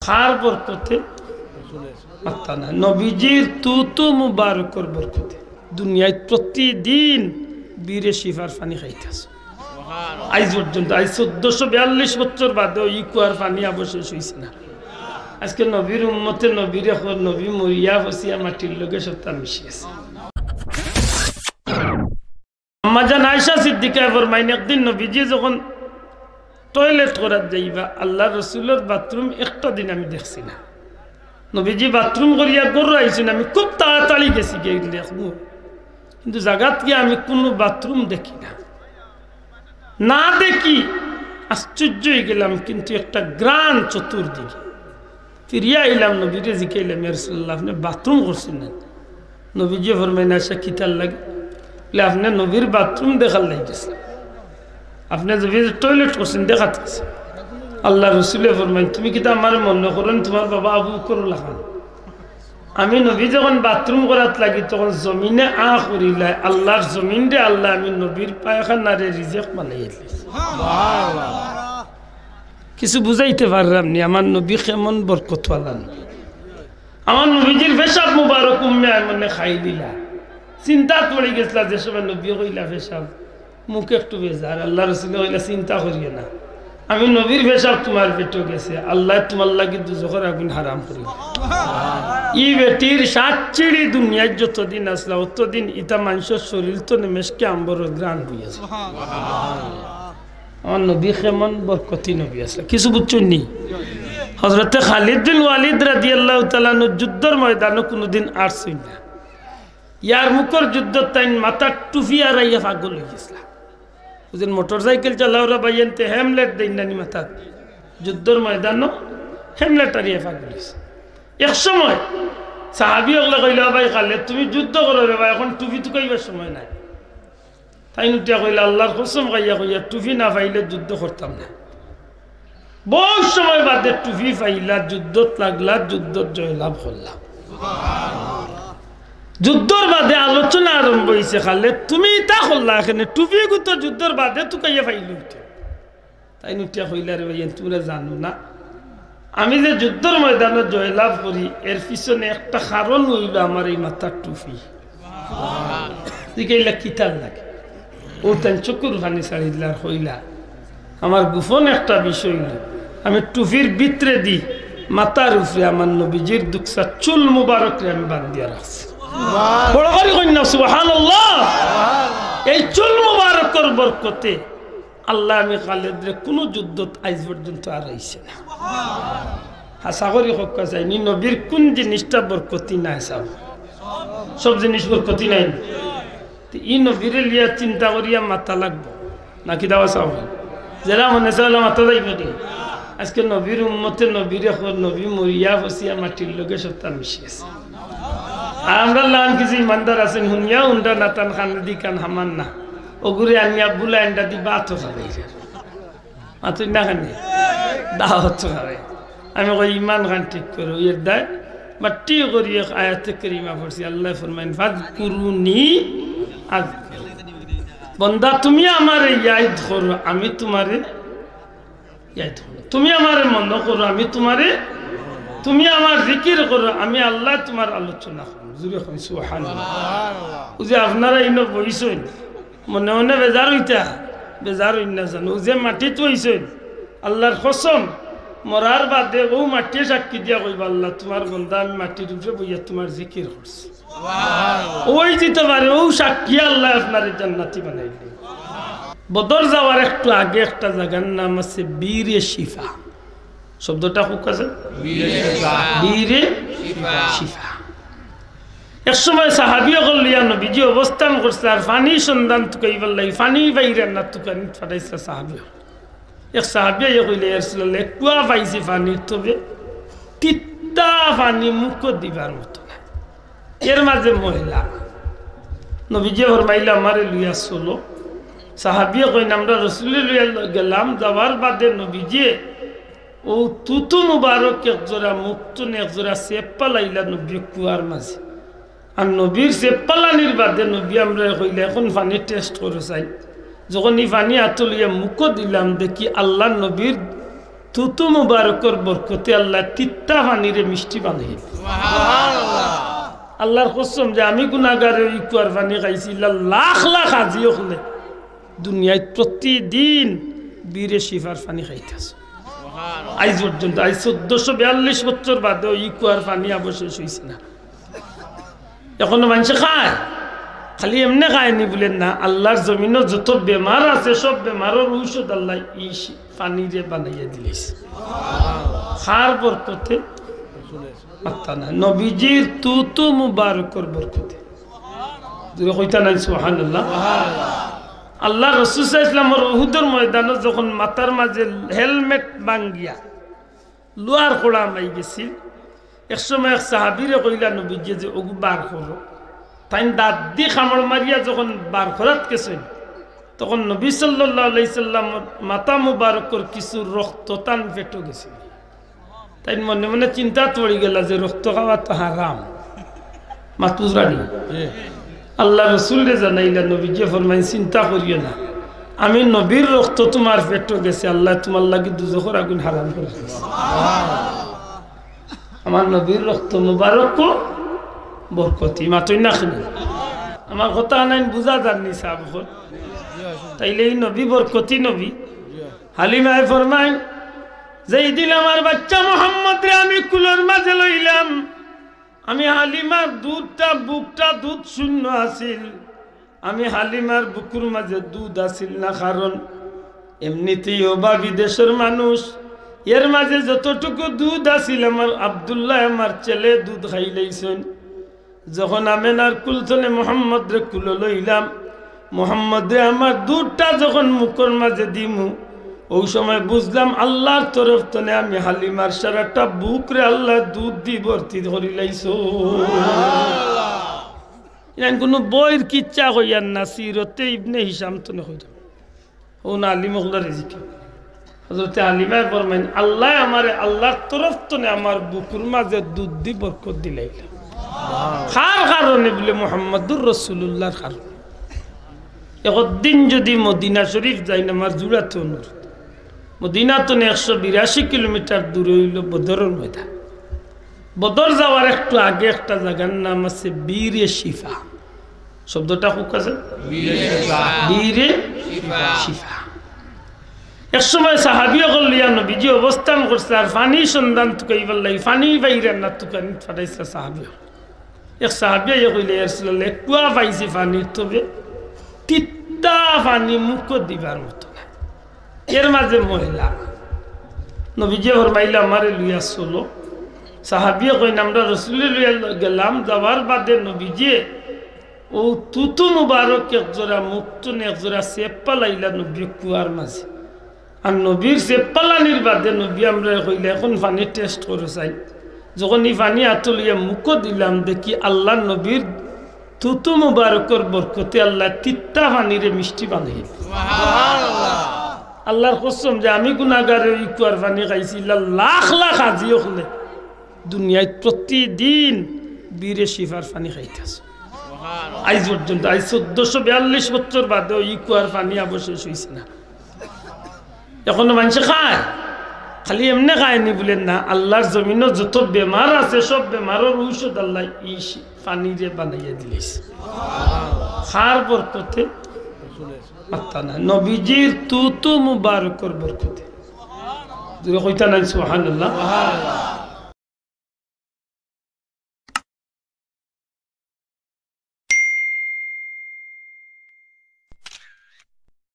খার বরকতে আত্মা না নবীজির তুতু মুবারকর বরকতে দুনিয়ায় প্রতিদিন বীরে শিফার পানি খাইতেছে আজ পর্যন্ত আজ 1442 বছর বাদে ওই কুয়ার পানি অবশেষ হয়েছে না আজকে নবীর উম্মতে নবীর নবী মরিয়া ফসিয়া মাটির লোকে সত্তা মিশিয়েছে আম্মাজান আয়েশা সিদ্দিকা ফরমাইন একদিন নবীজি যখন টয়লেট করার যাইবা আল্লাহ রসুলের বাথরুম একটা দিন আমি দেখছি না নবীজি বাথরুম করিয়া গরু আইছেন আমি খুব তাড়াতাড়ি গেছি গিয়ে দেখবো কিন্তু জায়গাত গিয়ে আমি কোনো বাথরুম দেখি না না দেখি আশ্চর্য হয়ে গেলাম কিন্তু একটা গ্রান চতুর্দিকে ফিরিয়া এলাম নবীরে জিকাইলাম ইয়া রাসূলুল্লাহ আপনি বাথরুম করছেন না নবীজি ফরমাইন আয়েশা কিতার লাগে বলে আপনি নবীর বাথরুম দেখার লাগতেছে আপনি নবীর টয়লেট করছেন দেখাতেছে আল্লাহ রসুলে ফরমাইন তুমি কিতা আমার মনে করেন তোমার বাবা আবু বকর লাগান আমি নবী যখন বাথরুম করাত লাগি তখন জমিনে করিলাই আল্লাহর জমিন রে আল্লাহ আমি নবীর পায়খানারে রিজেক বানাই কিছু বুঝাইতে পারলাম নি আমার নবী কেমন বরকতওয়ালা নবী আমার নবীজির পেশাব মুবারক উম্মে আয়মনে খাই দিলা চিন্তা পড়ে গেছিলা যে সময় নবী কইলা পেশাব মুখে একটু বেজার আল্লাহ রসুল কইলা চিন্তা করিও না আমি নবীর পেশাব তোমার পেটে গেছে আল্লাহ তোমার লাগি দুজখের আগুন হারাম করি ই বেটির সাতচিড়ি দুনিয়ায় যতদিন আসলা অতদিন ইটা মানুষের শরীর তো নেমেশকে আম্বর গ্রাণ হইয়াছে আমার নবী কেমন বরকতি নবী আসলা কিছু বুঝছেন নি হযরতে খালিদ বিন ওয়ালিদ রাদিয়াল্লাহু তাআলা যুদ্ধের ময়দানে কোনোদিন আসছেন না ইয়ার মুখর যুদ্ধ তাই মাথার টুপি আর আইয়া পাগল হয়ে গেছিল বুঝলেন মোটরসাইকেল চালাওরা বাইনতে হেমলেট দেন নানি মাথা যুদ্ধের ময়দান হেমলেট আরিয়া পাগল হয়েছে এক সময় সাহাবি ওগুলা কইলা ভাই খালে তুমি যুদ্ধ করো রে ভাই এখন টুপি তো কইবার সময় নাই তাই নুটিয়া কইলা আল্লাহর কসম খাইয়া কইয়া টুপি না পাইলে যুদ্ধ করতাম না বহু সময় বাদে টুপি পাইলা যুদ্ধত লাগলা যুদ্ধত জয়লাভ করলাম যুদ্ধর বাদে আলোচনা আরম্ভ হয়েছে খালে তুমি তা করলা এখানে টুপি গুতো যুদ্ধর বাদে তো কাইয়া পাইল তাই নুটিয়া কইলা রে ভাই তোমরা জানো না আমি যে যুদ্ধর ময়দানে জয়লাভ করি এর পিছনে একটা কারণ হইল আমার এই মাথার টুপি দিকেইলা কিতাল লাগে ও তাই চকুর ভানি ছাড়ি দিলার হইলা আমার গোপন একটা বিষয় হইল আমি টুপির ভিতরে দি মাথার উপরে আমার নবীজির দুঃখা চুল মুবারকরে আমি বান্ধিয়া রাখছি বড় করে কন্যা সুবহানাল্লাহ এই চুল মুবারকর বরকতে আল্লাহ আমি খালেদরে কোনো যুদ্ধত আজ পর্যন্ত আর আইছে না আশা করি হক্কা যায়নি নবীর কোন জিনিসটা বরকতি নাই সব সব জিনিস বরকতি নাই ই নবীরে লিয়া চিন্তা করিয়া মাথা লাগবো নাকি দাওয়া চাও যারা মনে চাইলে মাথা যাইবে কি আজকে নবীর উম্মতে নবীরে নবী মরিয়া ফসিয়া মাটির লোকে সত্তা মিশিয়েছে আর আমরা লান কিছু ইমানদার আছেন হুনিয়া উন্ডা নাতান খান দি কান হামান না ওগুরে আনিয়া বুলা এন্ডা দি বাতো খাবে মাতুই না খানে দাওয়াত খাবে আমি কই ইমান খান ঠিক করো এর দায় মাটি করিয়ে আয়াতে করিমা পড়ছি আল্লাহ ফরমাইন ফাযকুরুনি বন্দা তুমি আমারে ইয়াদ করো আমি তোমারে ইয়াদ করো তুমি আমারে মনে করো আমি তোমারে তুমি আমার জিকির করো আমি আল্লাহ তোমার আলোচনা করো জুরে কই সুবহানাল্লাহ ও যে আপনারা ইনো বইছেন মনে মনে বেজার হইতা বেজার হই না জানো যে মাটি তৈছেন আল্লাহর কসম মরার বাদে ও মাটি সাক্ষী দিয়া কইবা আল্লাহ তোমার বন্দা আমি মাটির উপরে বইয়া তোমার জিকির করছি ওই দিতে পারে ও সাক্ষী আল্লাহ আপনার জান্নাতি বানাইবে বদর যাওয়ার একটু আগে একটা জায়গার নাম আছে বীরে শিফা শব্দটা খুব কাছে বীরে শিফা এক সময় সাহাবিয়গণ লিয়া নবীজি অবস্থান করছে আর পানি সন্ধান তুকাইবার লাগি পানি বাইরে না তুকানি ফাটাইছে সাহাবিয় এক সাহাবিয়া ইয়ে কইলে ইয়া রাসূলুল্লাহ কুয়া পাইছি পানির তবে তিতা পানি মুখ দিবার মতো না এর মাঝে মহিলা নবীজি ফরমাইলা আমারে লইয়া চলো সাহাবিয়া কইন আমরা রাসূলের লইয়া গেলাম যাওয়ার বাদে নবীজি ও তুতু মুবারক একজোড়া মুক্তন একজোড়া সেপ্পা লাইলা নবী কুয়ার মাঝে আর নবীর সেপ্পালানির বাদে নবী আমরা কইলে এখন পানি টেস্ট করে চাই যখন এই পানি হাতে লইয়া মুখও দিলাম দেখি আল্লাহ নবীর তুতু মুবারকর বরকতে আল্লাহ তিত্তা পানিরে মিষ্টি বানাই আল্লাহর কসম যে আমি গুনাহগারের ইকুয়ার পানি খাইছি লাখ লাখ আজিও হলে দুনিয়ায় প্রতিদিন বীরে শিফার পানি খাইতেছে আজ পর্যন্ত আজ 1442 বছর বাদেও ইকুয়ার পানি অবশেষ হয়েছে না এখনো মানুষ খায় খালি এমনি খায়নি বলেন না আল্লাহর জমিনও যত বেমার আছে সব বেমারের ঔষধ আল্লাহ এই পানিরে বানাইয়া দিলেছে খার বরকতে মাত্তা না নবীজির তুতু মুবারকর বরকতে যদি কইতা নাই সুবহানাল্লাহ আল্লাহ রাসূল সাল্লাল্লাহু আলাইহি ওয়াসাল্লামের উহুদের ময়দানে যখন মাথার মাঝে হেলমেট ভাঙ্গিয়া লোহার খোড়া মাই গেছিল একসময় এক সাহাবীরে কইলা নবীজি যে ওগু বার করো তাই দাঁত দিয়ে খামড় মারিয়া যখন বার করাত গেছেন তখন নবী সাল্লাল্লাহু আলাইহি সাল্লাম মাথা মুবারকর কিছু রক্ত টান পেটো গেছে তাই মনে মনে চিন্তা পড়ে গেল যে রক্ত খাওয়া তো হারাম মাতুজরানি আল্লাহ রাসূলরে জানাইলা নবীজি ফরমাইন চিন্তা করিও না আমি নবীর রক্ত তোমার পেটো গেছে আল্লাহ তোমার লাগি দুজখের আগুন হারাম করে দিয়েছে আমার নবীর রক্ত মুবারক বরকতি মাতই না শুনে আমার কথা নাই বুঝা জাননি সাহেব তাইলে এই নবী বরকতি নবী হালিমায় ফরমাই যেই দিন আমার বাচ্চা মোহাম্মদ রে আমি কুলোর মাঝে লইলাম আমি হালিমার দুধটা বুকটা দুধ শূন্য আছিল আমি হালিমার বুকুর মাঝে দুধ আছিল না কারণ এমনিতেই ওবা বিদেশের মানুষ এর মাঝে যতটুকু দুধ আছিল আমার আব্দুল্লাহ আমার ছেলে দুধ খাইলেইছেন যখন আমেনার কুলতনে মোহাম্মদ রে কুলো লইলাম মোহাম্মদ রে আমার দুধটা যখন মুখের মাঝে দিমু ওই সময় বুঝলাম আল্লাহর তরফ তনে আমি হালিমার সারাটা বুক রে আল্লাহ দুধ দি ভর্তি ধরি লাইছো কোন বইয়ের কিচ্ছা হইয়ার না সিরতে ইবনে হিসাম তনে হইলাম ও না আলিম হল্লা রেজিকে হযরতে আলিমায় ফরমাইন আল্লাহ আমারে আল্লাহর তরফ তনে আমার বুকুর মাঝে দুধ দি বরকত দিলাইলা খার কারণে বলে মুহাম্মদুর রাসূলুল্লাহর কারণে একদিন যদি মদিনা শরীফ যাই না আমার জুড়াতে অনুরোধ মদিনা তো 182 কিলোমিটার দূরে হইল বদরের ময়দান বদর যাওয়ার একটু আগে একটা জায়গার নাম আছে বীরে শিফা শব্দটা খুব কাছে বীরে শিফা এক সময় সাহাবী গলিয়া নবীজি অবস্থান করছে আর পানি সন্ধান তুকাইবার লাগি পানি বাইরে না তুকানি ফাটাইছে সাহাবী এক সাহাবী কইলে ইয়া রাসূলুল্লাহ কুয়া পাইছে পানি তবে তিতা পানি মুখ দিবার মতো না এর মাঝে মহিলা নবীজি ফরমাইলা আমারে লইয়া চলো সাহাবী কইন আমরা রাসূলের লইয়া গেলাম যাওয়ার বাদে নবীজি ও তুতু মুবারক একজোড়া মুক্তনে একজোড়া সেপ্পা লাইলা নবী কুয়ার মাঝে আর নবীর সেপ্পা লানির বাদে নবী আমরা কইলে এখন পানি টেস্ট করে চাই যখন এই পানি আতলিয়া মুখ দিলাম দেখি আল্লাহ নবীর তুতু মুবারকর বরকতে আল্লাহ তিত্তা পানিরে মিষ্টি বানাই আল্লাহর কসম যে আমি গুনাহগারের ইকুয়ার পানি খাইছি লাখ লাখ আজিও হলে দুনিয়ায় প্রতিদিন বীরে শিফার পানি খাইতেছে আজ পর্যন্ত আজ 1442 বছর বাদেও ইকুয়ার পানি অবশেষ হয়েছে না এখনো মানুষ খায় খালি এমনি খায়নি বলেন না আল্লাহর জমিনও যত বেমার আছে সব বেমারের ঔষধ আল্লাহ এই পানিরে বানাইয়া দিলেছে খার বরকতে মাত্তা না নবীজির তুতু মুবারকর বরকতে যদি কইতা নাই সুবহানাল্লাহ